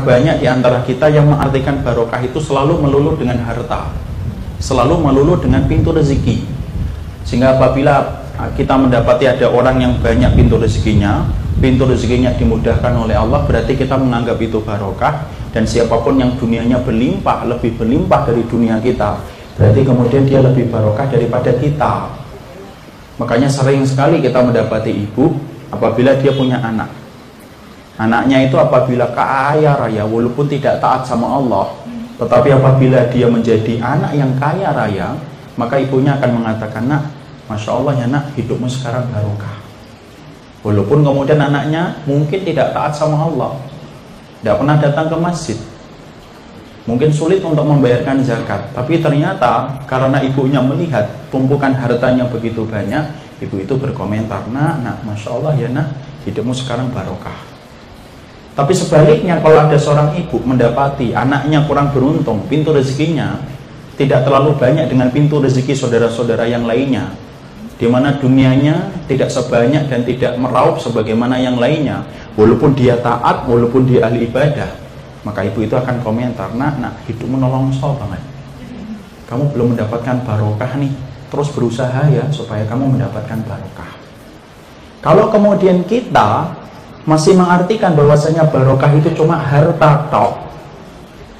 banyak di antara kita yang mengartikan barokah itu selalu melulu dengan harta, selalu melulu dengan pintu rezeki. Sehingga apabila kita mendapati ada orang yang banyak pintu rezekinya dimudahkan oleh Allah, berarti kita menganggap itu barokah. Dan siapapun yang dunianya berlimpah, lebih berlimpah dari dunia kita, berarti kemudian dia lebih barokah daripada kita. Makanya sering sekali kita mendapati ibu apabila dia punya anak, anaknya itu apabila kaya raya walaupun tidak taat sama Allah, tetapi apabila dia menjadi anak yang kaya raya, maka ibunya akan mengatakan, nak, Masya Allah ya nak, hidupmu sekarang barokah. Walaupun kemudian anaknya mungkin tidak taat sama Allah, tidak pernah datang ke masjid, mungkin sulit untuk membayarkan zakat, tapi ternyata karena ibunya melihat tumpukan hartanya begitu banyak, ibu itu berkomentar, nak, Masya Allah ya nak, hidupmu sekarang barokah. Tapi sebaliknya, kalau ada seorang ibu mendapati anaknya kurang beruntung, pintu rezekinya tidak terlalu banyak dengan pintu rezeki saudara-saudara yang lainnya, di mana dunianya tidak sebanyak dan tidak meraup sebagaimana yang lainnya, walaupun dia taat, walaupun dia ahli ibadah, maka ibu itu akan komentar, nak, hidupmu nolongso banget, kamu belum mendapatkan barokah nih, terus berusaha ya supaya kamu mendapatkan barokah. Kalau kemudian kita masih mengartikan bahwasanya barokah itu cuma harta tok,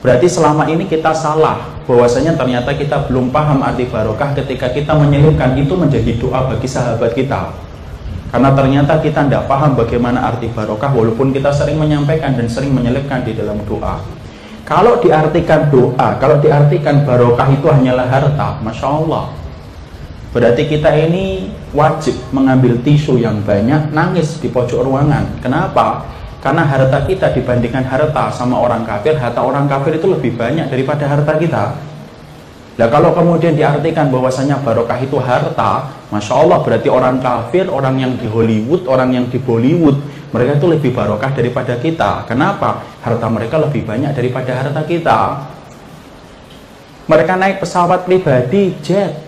berarti selama ini kita salah, bahwasanya ternyata kita belum paham arti barokah ketika kita menyelipkan itu menjadi doa bagi sahabat kita. Karena ternyata kita tidak paham bagaimana arti barokah, walaupun kita sering menyampaikan dan sering menyelipkan di dalam doa. Kalau diartikan doa, kalau diartikan barokah itu hanyalah harta, Masya Allah, berarti kita ini wajib mengambil tisu yang banyak, nangis di pojok ruangan. Kenapa? Karena harta kita dibandingkan harta sama orang kafir, harta orang kafir itu lebih banyak daripada harta kita. Nah, kalau kemudian diartikan bahwasanya barokah itu harta, Masya Allah, berarti orang kafir, orang yang di Hollywood, orang yang di Bollywood, mereka itu lebih barokah daripada kita. Kenapa? Harta mereka lebih banyak daripada harta kita. Mereka naik pesawat pribadi, jet.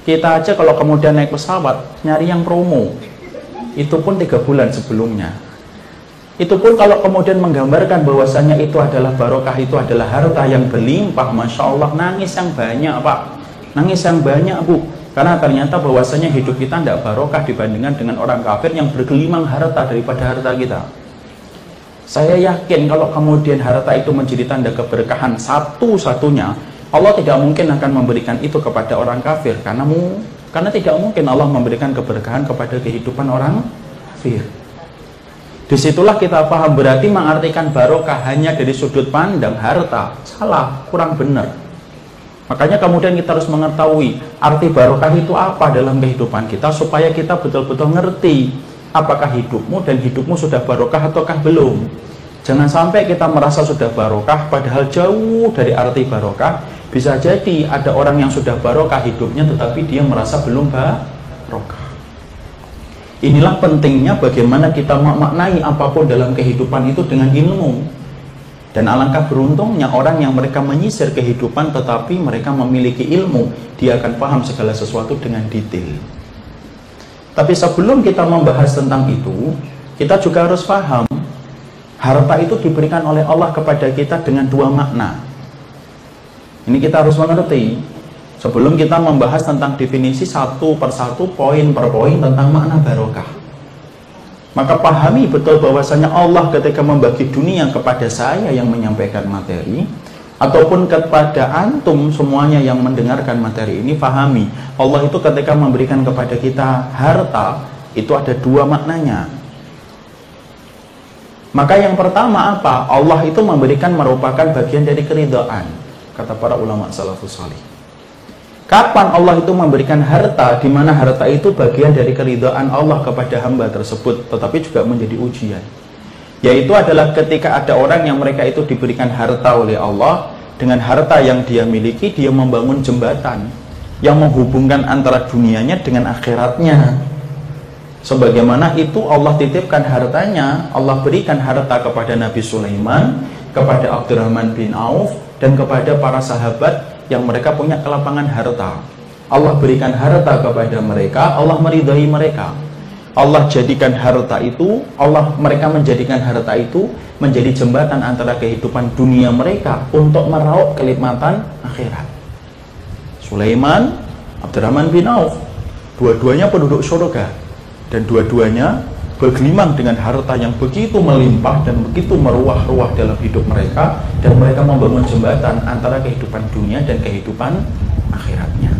Kita aja kalau kemudian naik pesawat, nyari yang promo, itu pun 3 bulan sebelumnya. Itu pun kalau kemudian menggambarkan bahwasanya itu adalah barokah, itu adalah harta yang berlimpah, Masya Allah, nangis yang banyak Pak, nangis yang banyak Bu, karena ternyata bahwasanya hidup kita tidak barokah dibandingkan dengan orang kafir yang bergelimang harta daripada harta kita. Saya yakin kalau kemudian harta itu menjadi tanda keberkahan satu-satunya, Allah tidak mungkin akan memberikan itu kepada orang kafir, karena tidak mungkin Allah memberikan keberkahan kepada kehidupan orang kafir. Disitulah kita paham, berarti mengartikan barokah hanya dari sudut pandang harta, salah, kurang benar. Makanya kemudian kita harus mengetahui arti barokah itu apa dalam kehidupan kita, supaya kita betul-betul ngerti apakah hidupmu dan hidupmu sudah barokah ataukah belum. Jangan sampai kita merasa sudah barokah padahal jauh dari arti barokah. Bisa jadi ada orang yang sudah barokah hidupnya tetapi dia merasa belum barokah. Inilah pentingnya bagaimana kita memaknai apapun dalam kehidupan itu dengan ilmu. Dan alangkah beruntungnya orang yang mereka menyisir kehidupan tetapi mereka memiliki ilmu, dia akan paham segala sesuatu dengan detail. Tapi sebelum kita membahas tentang itu, kita juga harus paham harta itu diberikan oleh Allah kepada kita dengan 2 makna. Ini kita harus mengerti. Sebelum kita membahas tentang definisi satu persatu, poin per poin tentang makna barokah, maka pahami betul bahwasanya Allah ketika membagi dunia kepada saya yang menyampaikan materi, ataupun kepada antum semuanya yang mendengarkan materi ini, pahami Allah itu ketika memberikan kepada kita harta, itu ada 2 maknanya. Maka yang pertama apa? Allah itu memberikan merupakan bagian dari keridhaan, kata para ulama salafus salih. Kapan Allah itu memberikan harta, di mana harta itu bagian dari keridhaan Allah kepada hamba tersebut, tetapi juga menjadi ujian. Yaitu adalah ketika ada orang yang mereka itu diberikan harta oleh Allah, dengan harta yang dia miliki, dia membangun jembatan yang menghubungkan antara dunianya dengan akhiratnya. Sebagaimana itu Allah titipkan hartanya, Allah berikan harta kepada Nabi Sulaiman, kepada Abdurrahman bin Auf, dan kepada para sahabat yang mereka punya kelapangan harta. Allah berikan harta kepada mereka, Allah meridhai mereka. Allah jadikan harta itu, mereka menjadikan harta itu menjadi jembatan antara kehidupan dunia mereka untuk meraup kenikmatan akhirat. Sulaiman, Abdurrahman bin Auf, dua-duanya penduduk surga, dan dua-duanya bergelimang dengan harta yang begitu melimpah dan begitu meruah-ruah dalam hidup mereka, dan mereka membangun jembatan antara kehidupan dunia dan kehidupan akhiratnya.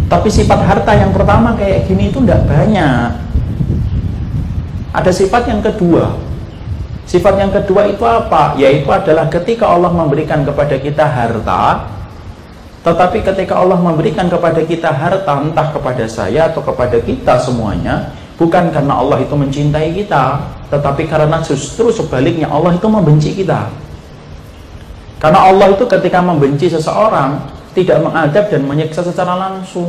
Tapi sifat harta yang pertama kayak gini itu tidak banyak. Ada sifat yang kedua. Sifat yang kedua itu apa? Yaitu adalah ketika Allah memberikan kepada kita harta, tetapi ketika Allah memberikan kepada kita harta, entah kepada saya atau kepada kita semuanya, bukan karena Allah itu mencintai kita, tetapi karena justru sebaliknya Allah itu membenci kita. Karena Allah itu ketika membenci seseorang tidak mengadab dan menyiksa secara langsung.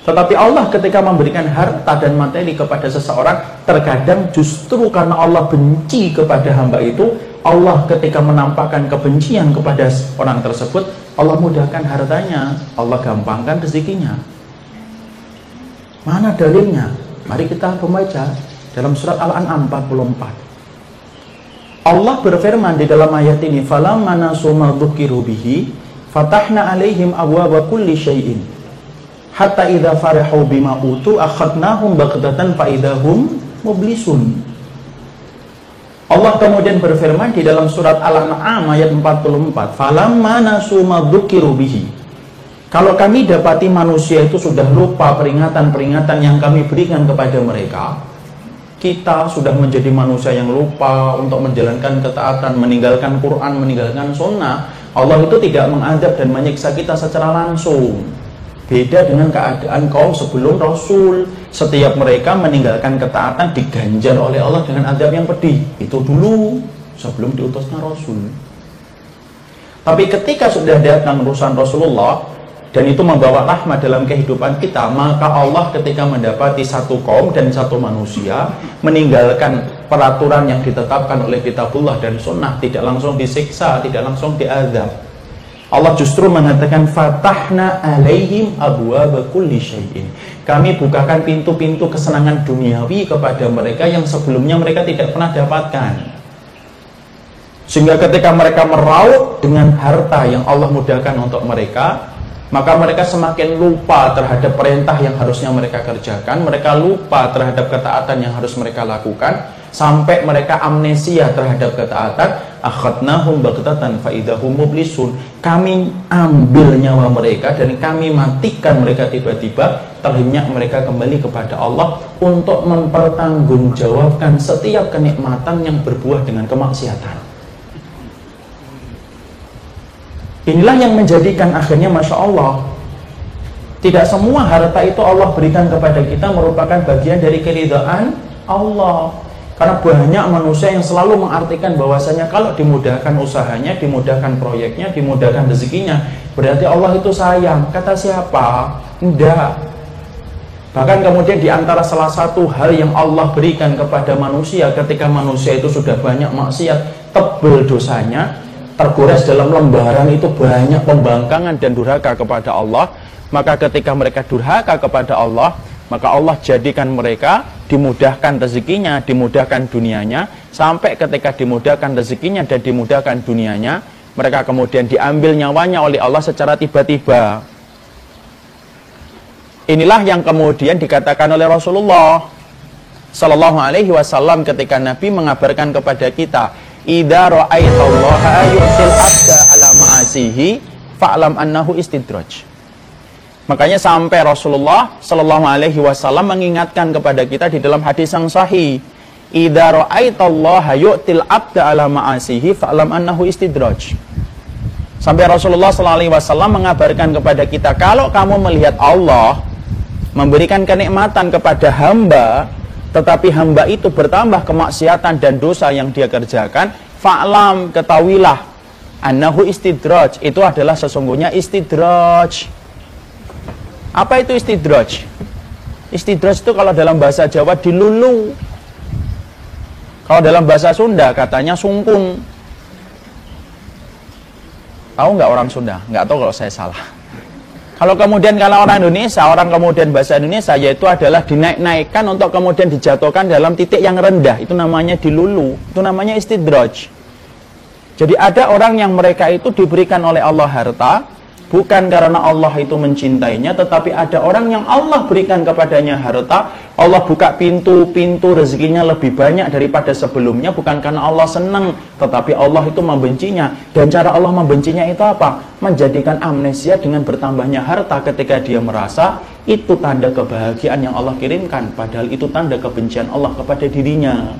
Tetapi Allah ketika memberikan harta dan materi kepada seseorang, terkadang justru karena Allah benci kepada hamba itu, Allah ketika menampakkan kebencian kepada orang tersebut, Allah mudahkan hartanya, Allah gampangkan rezekinya. Mana dalilnya? Mari kita membaca dalam surat Al-An'am 44. Allah berfirman di dalam ayat ini, falamma nasu ma dzukiru bihi fatahna alaihim abwaaba kulli syai'in hatta idza farihu bima utu akhadnahum baghtatan fa idahum mublisun. Allah kemudian berfirman di dalam surat Al-An'am ayat 44, falamma nasu ma dzukiru bihi. Kalau kami dapati manusia itu sudah lupa peringatan-peringatan yang kami berikan kepada mereka, kita sudah menjadi manusia yang lupa untuk menjalankan ketaatan, meninggalkan Quran, meninggalkan sunnah, Allah itu tidak mengadab dan menyiksa kita secara langsung. Beda dengan keadaan kaum sebelum Rasul. Setiap mereka meninggalkan ketaatan diganjar oleh Allah dengan adab yang pedih. Itu dulu sebelum diutusnya Rasul. Tapi ketika sudah datang urusan Rasulullah dan itu membawa rahmat dalam kehidupan kita, maka Allah ketika mendapati satu kaum dan satu manusia meninggalkan peraturan yang ditetapkan oleh kitabullah dan sunnah, tidak langsung disiksa, tidak langsung diazab. Allah justru mengatakan fatahna alaihim abwaaba kulli syai'in. Kami bukakan pintu-pintu kesenangan duniawi kepada mereka yang sebelumnya mereka tidak pernah dapatkan. Sehingga ketika mereka meraup dengan harta yang Allah mudahkan untuk mereka, maka mereka semakin lupa terhadap perintah yang harusnya mereka kerjakan, mereka lupa terhadap ketaatan yang harus mereka lakukan, sampai mereka amnesia terhadap ketaatan. Akhadnahum baghtatan fa idahum mublisun. Kami ambil nyawa mereka dan kami matikan mereka tiba-tiba, terhenyak mereka kembali kepada Allah untuk mempertanggungjawabkan setiap kenikmatan yang berbuah dengan kemaksiatan. Inilah yang menjadikan akhirnya Masya Allah, tidak semua harta itu Allah berikan kepada kita merupakan bagian dari keridhaan Allah. Karena banyak manusia yang selalu mengartikan bahwasanya kalau dimudahkan usahanya, dimudahkan proyeknya, dimudahkan rezekinya, berarti Allah itu sayang. Kata siapa? Enggak. Bahkan kemudian diantara salah satu hal yang Allah berikan kepada manusia ketika manusia itu sudah banyak maksiat, tebal dosanya, tergores dalam lembaran itu banyak pembangkangan dan durhaka kepada Allah, maka ketika mereka durhaka kepada Allah, maka Allah jadikan mereka dimudahkan rezekinya, dimudahkan dunianya, sampai ketika dimudahkan rezekinya dan dimudahkan dunianya, mereka kemudian diambil nyawanya oleh Allah secara tiba-tiba. Inilah yang kemudian dikatakan oleh Rasulullah Sallallahu Alaihi Wasallam ketika Nabi mengabarkan kepada kita, idza ra'aitallaha yu'til abda ala ma'asihi fa'lam annahu istidraj. Makanya sampai Rasulullah Sallallahu Alaihi Wasallam mengingatkan kepada kita di dalam hadis yang sahih, idza ra'aitallaha yu'til abda ala ma'asihi fa'lam annahu istidraj. Sampai Rasulullah Sallallahu Alaihi Wasallam mengabarkan kepada kita, kalau kamu melihat Allah memberikan kenikmatan kepada hamba, tetapi hamba itu bertambah kemaksiatan dan dosa yang dia kerjakan, fa'lam, ketahuilah, annahu istidraj, itu adalah sesungguhnya istidraj. Apa itu istidraj? Istidraj itu kalau dalam bahasa Jawa dilulu, kalau dalam bahasa Sunda katanya sungkung. Tahu nggak orang Sunda? Nggak tahu kalau saya salah. Kalau kemudian kalau orang Indonesia, orang kemudian bahasa Indonesia, yaitu adalah dinaik-naikkan untuk kemudian dijatuhkan dalam titik yang rendah. Itu namanya dilulu, itu namanya istidraj. Jadi ada orang yang mereka itu diberikan oleh Allah harta, bukan karena Allah itu mencintainya, tetapi ada orang yang Allah berikan kepadanya harta, Allah buka pintu-pintu rezekinya lebih banyak daripada sebelumnya, bukan karena Allah senang, tetapi Allah itu membencinya. Dan cara Allah membencinya itu apa? Menjadikan amnesia dengan bertambahnya harta ketika dia merasa itu tanda kebahagiaan yang Allah kirimkan, padahal itu tanda kebencian Allah kepada dirinya.